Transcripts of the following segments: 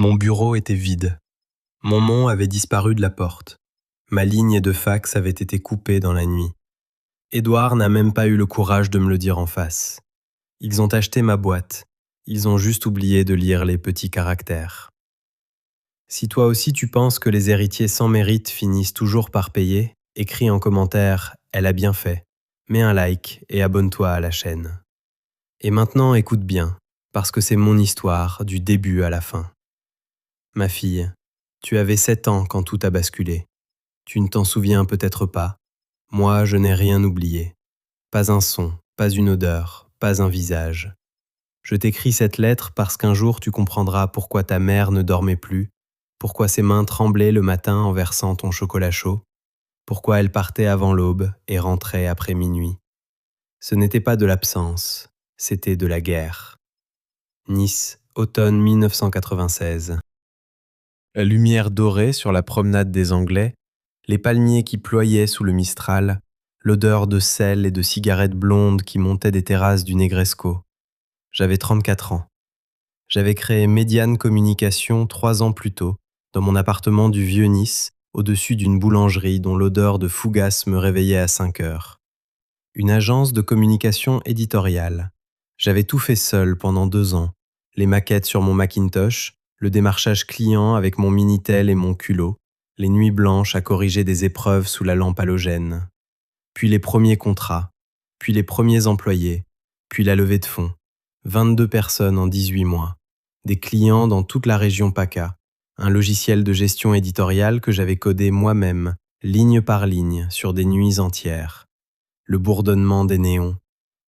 Mon bureau était vide. Mon nom avait disparu de la porte. Ma ligne de fax avait été coupée dans la nuit. Édouard n'a même pas eu le courage de me le dire en face. Ils ont acheté ma boîte. Ils ont juste oublié de lire les petits caractères. Si toi aussi tu penses que les héritiers sans mérite finissent toujours par payer, écris en commentaire « Elle a bien fait ». Mets un like et abonne-toi à la chaîne. Et maintenant écoute bien, parce que c'est mon histoire du début à la fin. Ma fille, tu avais 7 ans quand tout a basculé. Tu ne t'en souviens peut-être pas. Moi, je n'ai rien oublié. Pas un son, pas une odeur, pas un visage. Je t'écris cette lettre parce qu'un jour tu comprendras pourquoi ta mère ne dormait plus, pourquoi ses mains tremblaient le matin en versant ton chocolat chaud, pourquoi elle partait avant l'aube et rentrait après minuit. Ce n'était pas de l'absence, c'était de la guerre. Nice, automne 1996. La lumière dorée sur la promenade des Anglais, les palmiers qui ployaient sous le Mistral, l'odeur de sel et de cigarettes blondes qui montaient des terrasses du Negresco. J'avais 34 ans. J'avais créé Médiane Communication 3 ans plus tôt, dans mon appartement du vieux Nice, au-dessus d'une boulangerie dont l'odeur de fougasse me réveillait à 5 heures. Une agence de communication éditoriale. J'avais tout fait seul pendant 2 ans. Les maquettes sur mon Macintosh, le démarchage client avec mon Minitel et mon culot, les nuits blanches à corriger des épreuves sous la lampe halogène. Puis les premiers contrats, puis les premiers employés, puis la levée de fonds. 22 personnes en 18 mois. Des clients dans toute la région PACA. Un logiciel de gestion éditoriale que j'avais codé moi-même, ligne par ligne, sur des nuits entières. Le bourdonnement des néons,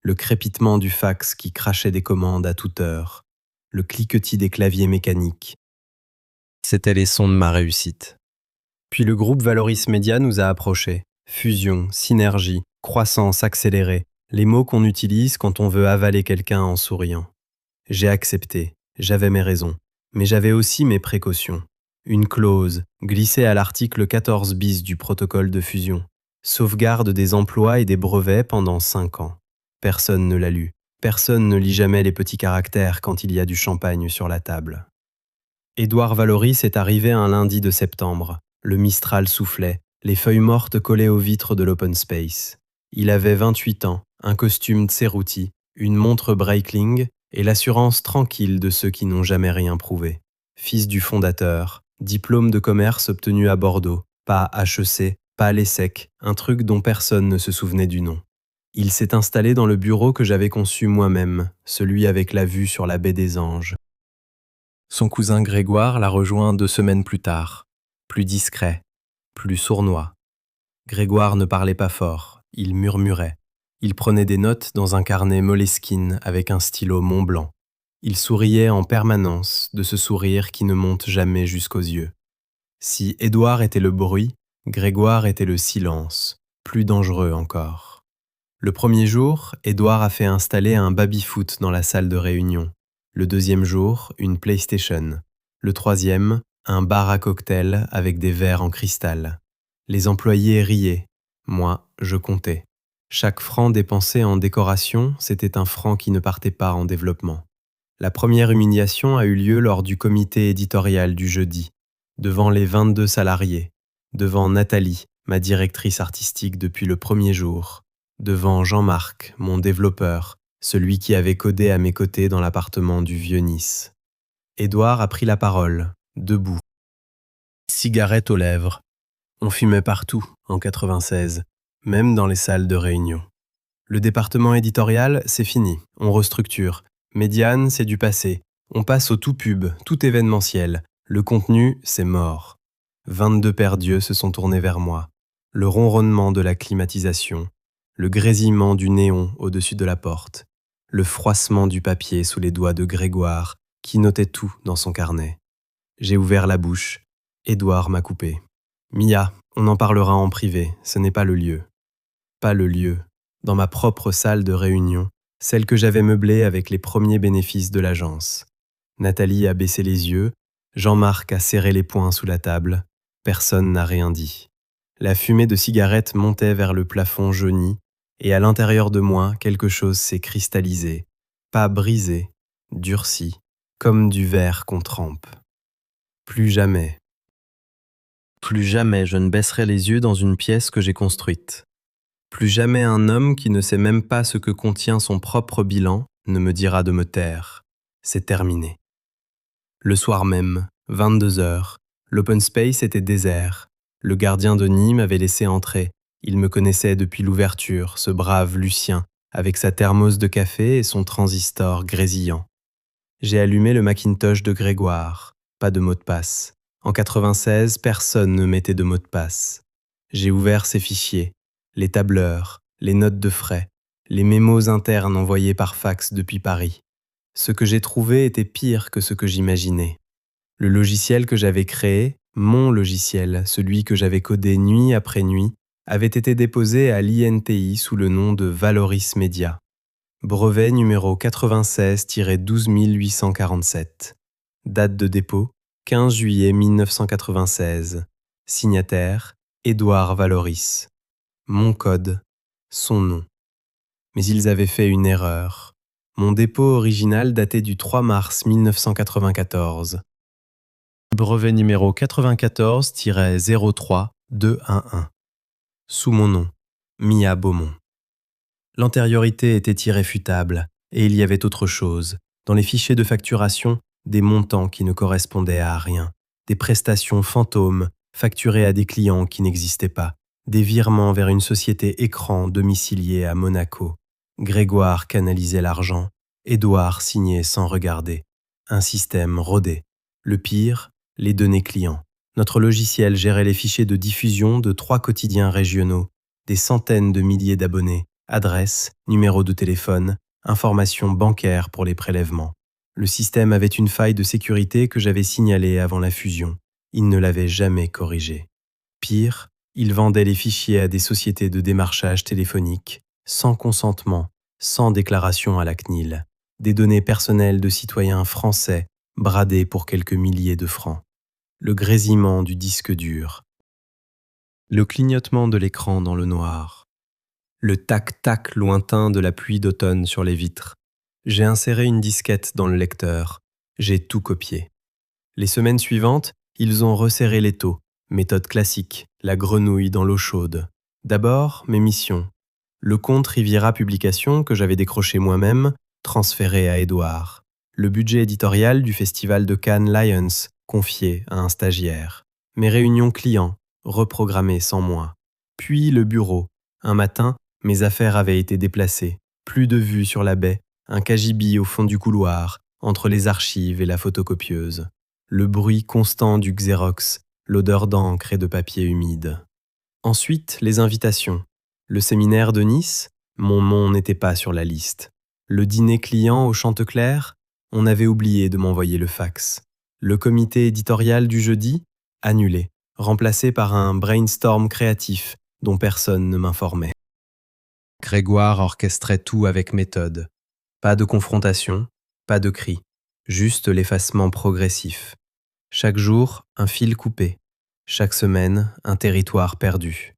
le crépitement du fax qui crachait des commandes à toute heure, le cliquetis des claviers mécaniques. C'étaient les sons de ma réussite. Puis le groupe Valoris Media nous a approchés. Fusion, synergie, croissance accélérée, les mots qu'on utilise quand on veut avaler quelqu'un en souriant. J'ai accepté, j'avais mes raisons, mais j'avais aussi mes précautions. Une clause, glissée à l'article 14 bis du protocole de fusion. Sauvegarde des emplois et des brevets pendant 5 ans. Personne ne l'a lu. Personne ne lit jamais les petits caractères quand il y a du champagne sur la table. Édouard Valoris est arrivé un lundi de septembre. Le Mistral soufflait, les feuilles mortes collaient aux vitres de l'open space. Il avait 28 ans, un costume Tserouti, une montre Breitling et l'assurance tranquille de ceux qui n'ont jamais rien prouvé. Fils du fondateur, diplôme de commerce obtenu à Bordeaux, pas HEC, pas l'ESSEC, un truc dont personne ne se souvenait du nom. Il s'est installé dans le bureau que j'avais conçu moi-même, celui avec la vue sur la baie des Anges. Son cousin Grégoire l'a rejoint 2 semaines plus tard, plus discret, plus sournois. Grégoire ne parlait pas fort, il murmurait. Il prenait des notes dans un carnet Moleskine avec un stylo Montblanc. Il souriait en permanence, de ce sourire qui ne monte jamais jusqu'aux yeux. Si Édouard était le bruit, Grégoire était le silence, plus dangereux encore. Le premier jour, Édouard a fait installer un baby-foot dans la salle de réunion. Le deuxième jour, une PlayStation. Le troisième, un bar à cocktail avec des verres en cristal. Les employés riaient. Moi, je comptais. Chaque franc dépensé en décoration, c'était un franc qui ne partait pas en développement. La première humiliation a eu lieu lors du comité éditorial du jeudi, devant les 22 salariés, devant Nathalie, ma directrice artistique depuis le premier jour, devant Jean-Marc, mon développeur, celui qui avait codé à mes côtés dans l'appartement du vieux Nice. Édouard a pris la parole, debout. Cigarette aux lèvres. On fumait partout, en 96, même dans les salles de réunion. Le département éditorial, c'est fini, on restructure. Médiane, c'est du passé. On passe au tout pub, tout événementiel. Le contenu, c'est mort. 22 paires d'yeux se sont tournés vers moi. Le ronronnement de la climatisation, le grésillement du néon au-dessus de la porte, le froissement du papier sous les doigts de Grégoire, qui notait tout dans son carnet. J'ai ouvert la bouche. Édouard m'a coupé. Mia, on en parlera en privé, ce n'est pas le lieu. Pas le lieu. Dans ma propre salle de réunion, celle que j'avais meublée avec les premiers bénéfices de l'agence. Nathalie a baissé les yeux, Jean-Marc a serré les poings sous la table, personne n'a rien dit. La fumée de cigarette montait vers le plafond jauni, et à l'intérieur de moi, quelque chose s'est cristallisé, pas brisé, durci, comme du verre qu'on trempe. Plus jamais. Plus jamais je ne baisserai les yeux dans une pièce que j'ai construite. Plus jamais un homme qui ne sait même pas ce que contient son propre bilan ne me dira de me taire. C'est terminé. Le soir même, 22 heures, l'open space était désert. Le gardien de nid m'avait laissé entrer. Il me connaissait depuis l'ouverture, ce brave Lucien, avec sa thermos de café et son transistor grésillant. J'ai allumé le Macintosh de Grégoire. Pas de mot de passe. En 96, personne ne mettait de mot de passe. J'ai ouvert ses fichiers, les tableurs, les notes de frais, les mémos internes envoyés par fax depuis Paris. Ce que j'ai trouvé était pire que ce que j'imaginais. Le logiciel que j'avais créé, mon logiciel, celui que j'avais codé nuit après nuit, avait été déposé à l'INPI sous le nom de Valoris Media. Brevet numéro 96-12847. Date de dépôt, 15 juillet 1996. Signataire, Édouard Valoris. Mon code, son nom. Mais ils avaient fait une erreur. Mon dépôt original datait du 3 mars 1994. Brevet numéro 94-03211. Sous mon nom, Mia Beaumont. L'antériorité était irréfutable, et il y avait autre chose. Dans les fichiers de facturation, des montants qui ne correspondaient à rien, des prestations fantômes facturées à des clients qui n'existaient pas, des virements vers une société écran domiciliée à Monaco. Grégoire canalisait l'argent, Édouard signait sans regarder. Un système rodé. Le pire, les données clients. Notre logiciel gérait les fichiers de diffusion de 3 quotidiens régionaux, des centaines de milliers d'abonnés, adresses, numéros de téléphone, informations bancaires pour les prélèvements. Le système avait une faille de sécurité que j'avais signalée avant la fusion. Il ne l'avait jamais corrigée. Pire, il vendait les fichiers à des sociétés de démarchage téléphonique, sans consentement, sans déclaration à la CNIL. Des données personnelles de citoyens français, bradées pour quelques milliers de francs. Le grésillement du disque dur. Le clignotement de l'écran dans le noir. Le tac-tac lointain de la pluie d'automne sur les vitres. J'ai inséré une disquette dans le lecteur. J'ai tout copié. Les semaines suivantes, ils ont resserré l'étau. Méthode classique, la grenouille dans l'eau chaude. D'abord, mes missions. Le compte Riviera Publications que j'avais décroché moi-même, transféré à Édouard. Le budget éditorial du festival de Cannes Lions, confié à un stagiaire. Mes réunions clients, reprogrammées sans moi. Puis le bureau. Un matin, mes affaires avaient été déplacées. Plus de vue sur la baie, un cagibi au fond du couloir, entre les archives et la photocopieuse. Le bruit constant du Xerox, l'odeur d'encre et de papier humide. Ensuite, les invitations. Le séminaire de Nice, mon nom n'était pas sur la liste. Le dîner client au Chanteclair, on avait oublié de m'envoyer le fax. Le comité éditorial du jeudi, annulé, remplacé par un brainstorm créatif dont personne ne m'informait. Grégoire orchestrait tout avec méthode. Pas de confrontation, pas de cri, juste l'effacement progressif. Chaque jour, un fil coupé. Chaque semaine, un territoire perdu.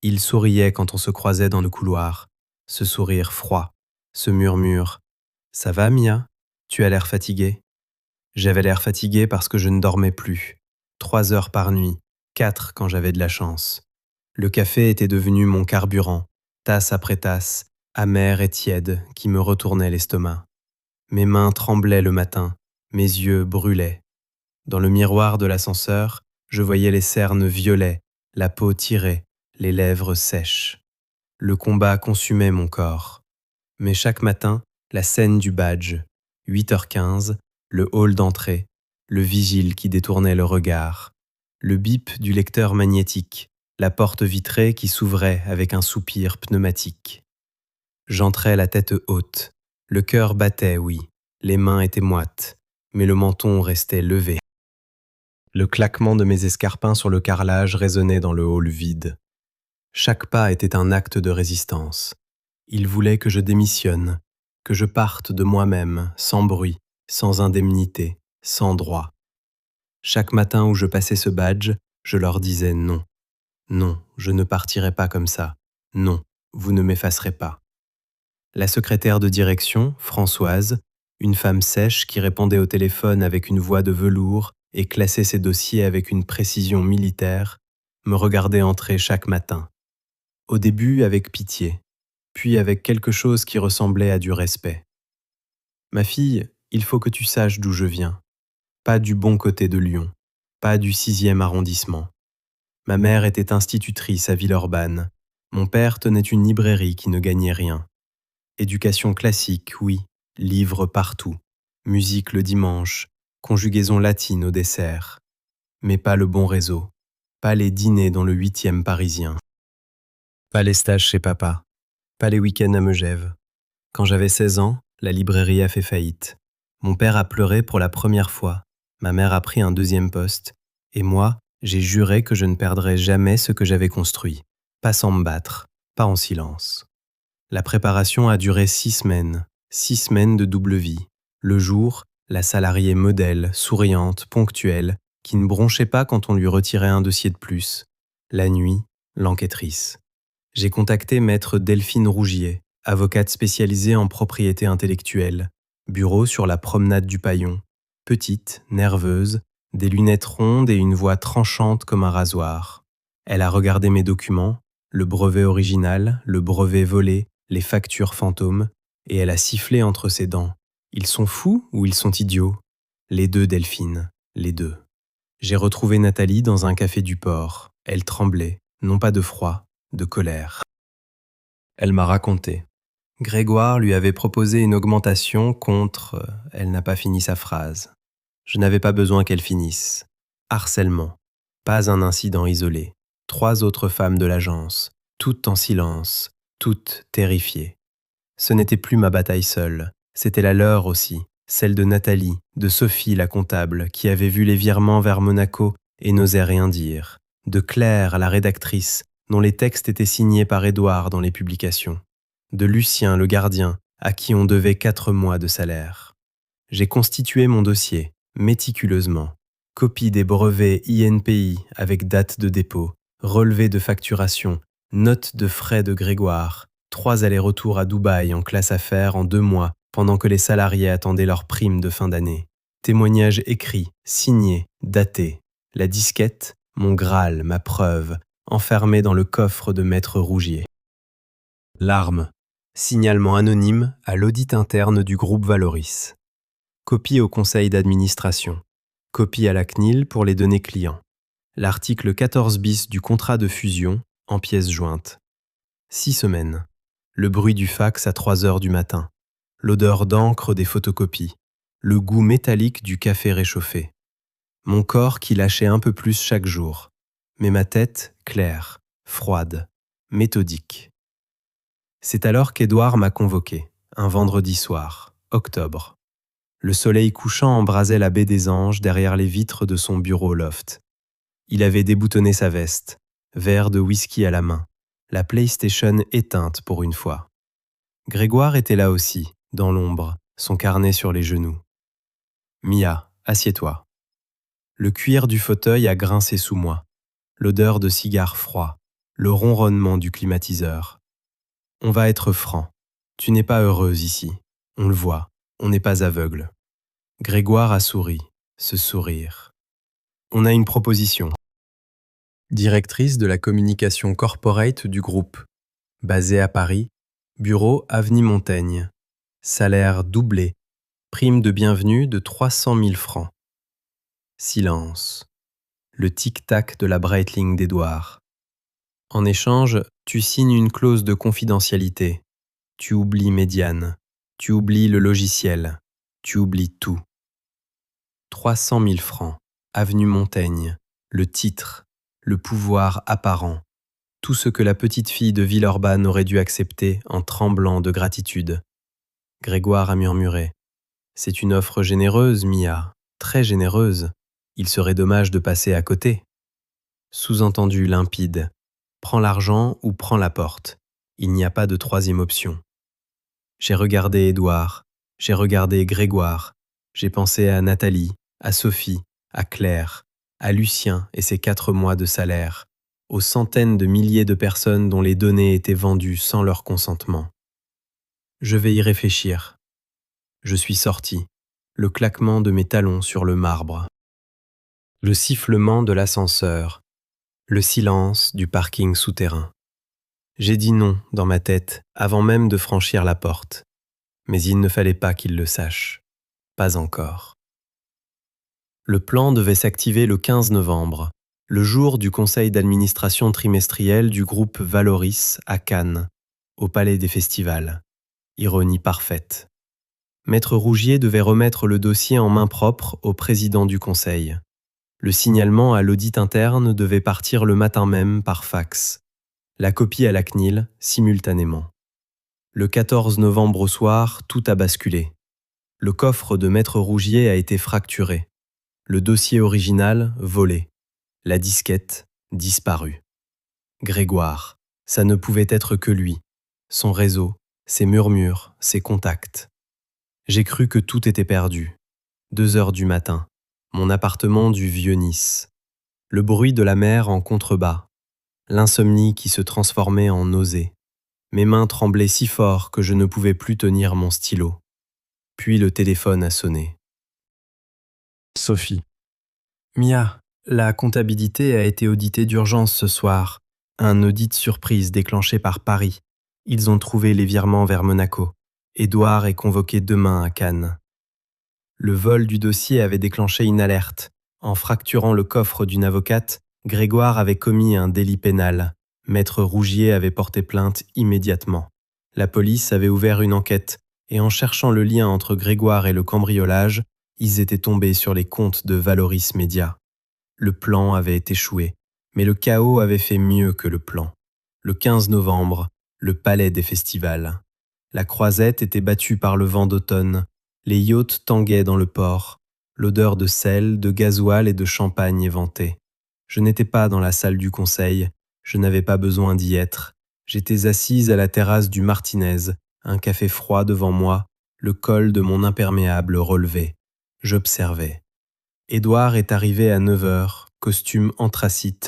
Il souriait quand on se croisait dans le couloir. Ce sourire froid, ce murmure. « Ça va, Mia ? Tu as l'air fatiguée ?» J'avais l'air fatigué parce que je ne dormais plus. 3 heures par nuit, 4 quand j'avais de la chance. Le café était devenu mon carburant, tasse après tasse, amer et tiède, qui me retournait l'estomac. Mes mains tremblaient le matin, mes yeux brûlaient. Dans le miroir de l'ascenseur, je voyais les cernes violets, la peau tirée, les lèvres sèches. Le combat consumait mon corps. Mais chaque matin, la scène du badge, 8h15, le hall d'entrée, le vigile qui détournait le regard, le bip du lecteur magnétique, la porte vitrée qui s'ouvrait avec un soupir pneumatique. J'entrais la tête haute, le cœur battait, oui, les mains étaient moites, mais le menton restait levé. Le claquement de mes escarpins sur le carrelage résonnait dans le hall vide. Chaque pas était un acte de résistance. Il voulait que je démissionne, que je parte de moi-même, sans bruit, sans indemnité, sans droit. Chaque matin où je passais ce badge, je leur disais non. Non, je ne partirai pas comme ça. Non, vous ne m'effacerez pas. La secrétaire de direction, Françoise, une femme sèche qui répondait au téléphone avec une voix de velours, et classait ses dossiers avec une précision militaire, me regardait entrer chaque matin. Au début avec pitié, puis avec quelque chose qui ressemblait à du respect. « Ma fille, il faut que tu saches d'où je viens. Pas du bon côté de Lyon, pas du 6e arrondissement. Ma mère était institutrice à Villeurbanne. Mon père tenait une librairie qui ne gagnait rien. Éducation classique, oui, livres partout, musique le dimanche, conjugaison latine au dessert. Mais pas le bon réseau, pas les dîners dans le 8e parisien. Pas les stages chez papa, pas les week-ends à Megève. Quand j'avais 16 ans, la librairie a fait faillite. Mon père a pleuré pour la première fois, ma mère a pris un 2e poste, et moi, j'ai juré que je ne perdrais jamais ce que j'avais construit, pas sans me battre, pas en silence. La préparation a duré 6 semaines, 6 semaines de double vie. Le jour, la salariée modèle, souriante, ponctuelle, qui ne bronchait pas quand on lui retirait un dossier de plus. La nuit, l'enquêtrice. J'ai contacté maître Delphine Rougier, avocate spécialisée en propriété intellectuelle, bureau sur la promenade du Paillon, petite, nerveuse, des lunettes rondes et une voix tranchante comme un rasoir. Elle a regardé mes documents, le brevet original, le brevet volé, les factures fantômes, et elle a sifflé entre ses dents. Ils sont fous ou ils sont idiots? Les deux, Delphine, les deux. J'ai retrouvé Nathalie dans un café du port. Elle tremblait, non pas de froid, de colère. Elle m'a raconté. Grégoire lui avait proposé une augmentation contre... Elle n'a pas fini sa phrase. Je n'avais pas besoin qu'elle finisse. Harcèlement. Pas un incident isolé. 3 autres femmes de l'agence, toutes en silence, toutes terrifiées. Ce n'était plus ma bataille seule, c'était la leur aussi, celle de Nathalie, de Sophie la comptable, qui avait vu les virements vers Monaco et n'osait rien dire, de Claire la rédactrice, dont les textes étaient signés par Édouard dans les publications, de Lucien le gardien, à qui on devait 4 mois de salaire. J'ai constitué mon dossier, méticuleusement, copie des brevets INPI avec date de dépôt, relevé de facturation, note de frais de Grégoire, 3 allers-retours à Dubaï en classe affaires en 2 mois pendant que les salariés attendaient leur prime de fin d'année. Témoignage écrit, signé, daté. La disquette, mon Graal, ma preuve, enfermée dans le coffre de maître Rougier. Larmes. Signalement anonyme à l'audit interne du groupe Valoris. Copie au conseil d'administration. Copie à la CNIL pour les données clients. L'article 14 bis du contrat de fusion en pièces jointes. 6 semaines. Le bruit du fax à 3 heures du matin. L'odeur d'encre des photocopies. Le goût métallique du café réchauffé. Mon corps qui lâchait un peu plus chaque jour. Mais ma tête claire, froide, méthodique. C'est alors qu'Édouard m'a convoqué, un vendredi soir, octobre. Le soleil couchant embrasait la baie des Anges derrière les vitres de son bureau loft. Il avait déboutonné sa veste, verre de whisky à la main, la PlayStation éteinte pour une fois. Grégoire était là aussi, dans l'ombre, son carnet sur les genoux. « Mia, assieds-toi. » Le cuir du fauteuil a grincé sous moi, l'odeur de cigare froid, le ronronnement du climatiseur. On va être franc, tu n'es pas heureuse ici, on le voit, on n'est pas aveugle. Grégoire a souri, ce sourire. On a une proposition. Directrice de la communication corporate du groupe, basée à Paris, bureau avenue Montaigne, salaire doublé, prime de bienvenue de 300 000 francs. Silence. Le tic-tac de la Breitling d'Édouard. En échange, tu signes une clause de confidentialité. Tu oublies Médiane. Tu oublies le logiciel. Tu oublies tout. 300 000 francs. Avenue Montaigne. Le titre. Le pouvoir apparent. Tout ce que la petite fille de Villeurbanne aurait dû accepter en tremblant de gratitude. Grégoire a murmuré. C'est une offre généreuse, Mia. Très généreuse. Il serait dommage de passer à côté. Sous-entendu limpide. Prends l'argent ou prends la porte. Il n'y a pas de 3e option. J'ai regardé Édouard, j'ai regardé Grégoire, j'ai pensé à Nathalie, à Sophie, à Claire, à Lucien et ses 4 mois de salaire, aux centaines de milliers de personnes dont les données étaient vendues sans leur consentement. Je vais y réfléchir. Je suis sorti, le claquement de mes talons sur le marbre. Le sifflement de l'ascenseur, le silence du parking souterrain. J'ai dit non dans ma tête avant même de franchir la porte, mais il ne fallait pas qu'il le sache. Pas encore. Le plan devait s'activer le 15 novembre, le jour du conseil d'administration trimestriel du groupe Valoris à Cannes, au Palais des Festivals. Ironie parfaite. Maître Rougier devait remettre le dossier en main propre au président du conseil. Le signalement à l'audit interne devait partir le matin même par fax. La copie à la CNIL simultanément. Le 14 novembre au soir, tout a basculé. Le coffre de Maître Rougier a été fracturé. Le dossier original volé. La disquette disparue. Grégoire, ça ne pouvait être que lui. Son réseau, ses murmures, ses contacts. J'ai cru que tout était perdu. 2 heures du matin. Mon appartement du Vieux-Nice. Le bruit de la mer en contrebas. L'insomnie qui se transformait en nausée. Mes mains tremblaient si fort que je ne pouvais plus tenir mon stylo. Puis le téléphone a sonné. Sophie. Mia, la comptabilité a été auditée d'urgence ce soir. Un audit surprise déclenché par Paris. Ils ont trouvé les virements vers Monaco. Édouard est convoqué demain à Cannes. Le vol du dossier avait déclenché une alerte. En fracturant le coffre d'une avocate, Grégoire avait commis un délit pénal. Maître Rougier avait porté plainte immédiatement. La police avait ouvert une enquête, et en cherchant le lien entre Grégoire et le cambriolage, ils étaient tombés sur les comptes de Valoris Media. Le plan avait échoué, mais le chaos avait fait mieux que le plan. Le 15 novembre, le Palais des Festivals. La croisette était battue par le vent d'automne. Les yachts tanguaient dans le port. L'odeur de sel, de gasoil et de champagne éventait. Je n'étais pas dans la salle du conseil. Je n'avais pas besoin d'y être. J'étais assise à la terrasse du Martinez, un café froid devant moi, le col de mon imperméable relevé. J'observais. Édouard est arrivé à 9 heures, costume anthracite.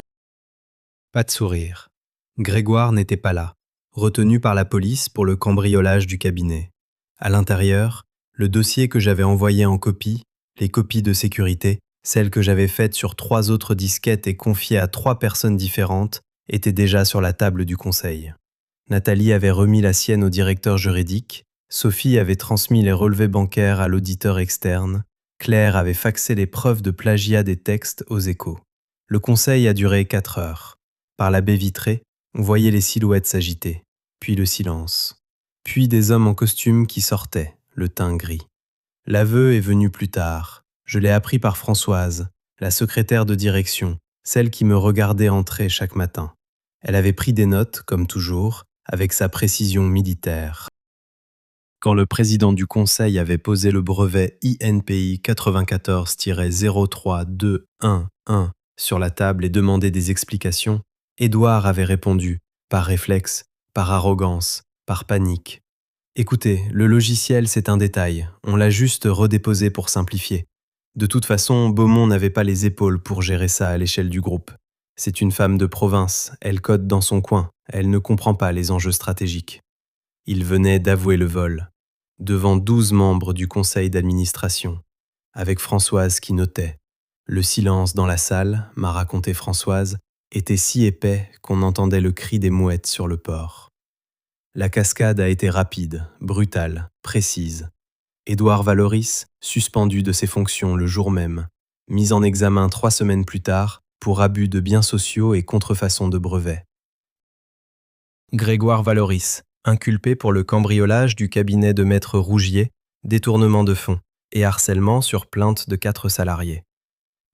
Pas de sourire. Grégoire n'était pas là, retenu par la police pour le cambriolage du cabinet. À l'intérieur, le dossier que j'avais envoyé en copie, les copies de sécurité, celles que j'avais faites sur 3 autres disquettes et confiées à 3 personnes différentes, étaient déjà sur la table du conseil. Nathalie avait remis la sienne au directeur juridique, Sophie avait transmis les relevés bancaires à l'auditeur externe, Claire avait faxé les preuves de plagiat des textes aux Échos. Le conseil a duré 4 heures. Par la baie vitrée, on voyait les silhouettes s'agiter, puis le silence, puis des hommes en costume qui sortaient, le teint gris. L'aveu est venu plus tard. Je l'ai appris par Françoise, la secrétaire de direction, celle qui me regardait entrer chaque matin. Elle avait pris des notes, comme toujours, avec sa précision militaire. Quand le président du conseil avait posé le brevet INPI 94-03211 sur la table et demandé des explications, Édouard avait répondu, par réflexe, par arrogance, par panique. Écoutez, le logiciel c'est un détail, on l'a juste redéposé pour simplifier. De toute façon, Beaumont n'avait pas les épaules pour gérer ça à l'échelle du groupe. C'est une femme de province, elle code dans son coin, elle ne comprend pas les enjeux stratégiques. Il venait d'avouer le vol, devant 12 membres du conseil d'administration, avec Françoise qui notait. Le silence dans la salle, m'a raconté Françoise, était si épais qu'on entendait le cri des mouettes sur le port. La cascade a été rapide, brutale, précise. Édouard Valoris, suspendu de ses fonctions le jour même, mis en examen 3 semaines plus tard pour abus de biens sociaux et contrefaçon de brevets. Grégoire Valoris, inculpé pour le cambriolage du cabinet de Maître Rougier, détournement de fonds et harcèlement sur plainte de 4 salariés.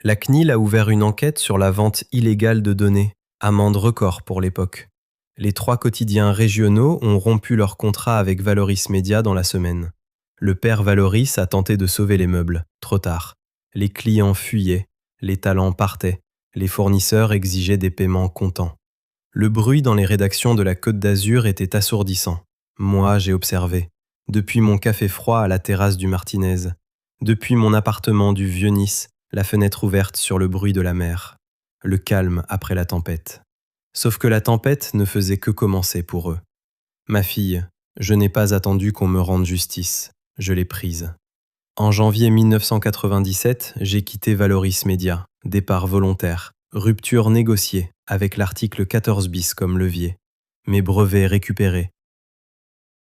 La CNIL a ouvert une enquête sur la vente illégale de données, amende record pour l'époque. Les 3 quotidiens régionaux ont rompu leur contrat avec Valoris Media dans la semaine. Le père Valoris a tenté de sauver les meubles, trop tard. Les clients fuyaient, les talents partaient, les fournisseurs exigeaient des paiements comptants. Le bruit dans les rédactions de la Côte d'Azur était assourdissant. Moi, j'ai observé. Depuis mon café froid à la terrasse du Martinez. Depuis mon appartement du Vieux-Nice, la fenêtre ouverte sur le bruit de la mer. Le calme après la tempête. Sauf que la tempête ne faisait que commencer pour eux. Ma fille, je n'ai pas attendu qu'on me rende justice. Je l'ai prise. En janvier 1997, j'ai quitté Valoris Media, Départ volontaire, rupture négociée avec l'article 14 bis comme levier, mes brevets récupérés,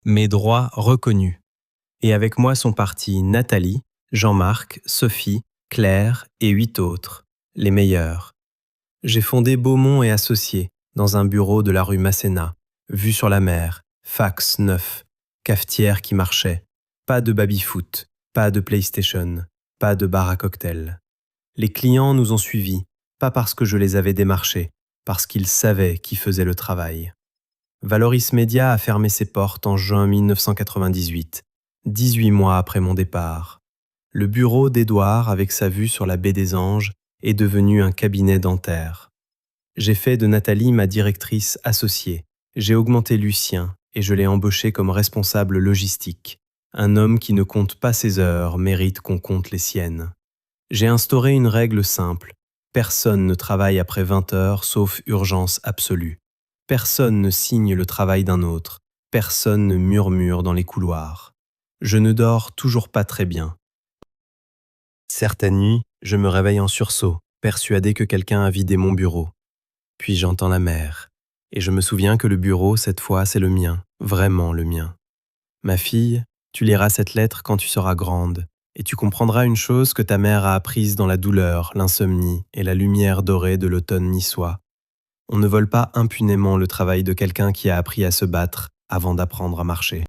mes droits reconnus. Et avec moi sont partis Nathalie, Jean-Marc, Sophie, Claire et 8 autres, les meilleurs. J'ai fondé Beaumont et Associés dans un bureau de la rue Masséna, vue sur la mer, fax neuf, cafetière qui marchait, pas de baby-foot, pas de PlayStation, pas de bar à cocktail. Les clients nous ont suivis, pas parce que je les avais démarchés, parce qu'ils savaient qui faisait le travail. Valoris Media a fermé ses portes en juin 1998, 18 mois après mon départ. Le bureau d'Édouard, avec sa vue sur la baie des Anges, est devenu un cabinet dentaire. J'ai fait de Nathalie ma directrice associée. J'ai augmenté Lucien et je l'ai embauché comme responsable logistique. Un homme qui ne compte pas ses heures mérite qu'on compte les siennes. J'ai instauré une règle simple. Personne ne travaille après 20 heures sauf urgence absolue. Personne ne signe le travail d'un autre. Personne ne murmure dans les couloirs. Je ne dors toujours pas très bien. Certaines nuits, je me réveille en sursaut, persuadé que quelqu'un a vidé mon bureau. Puis j'entends la mer. Et je me souviens que le bureau, cette fois, c'est le mien, vraiment le mien. Ma fille, tu liras cette lettre quand tu seras grande, et tu comprendras une chose que ta mère a apprise dans la douleur, l'insomnie et la lumière dorée de l'automne niçois. On ne vole pas impunément le travail de quelqu'un qui a appris à se battre avant d'apprendre à marcher.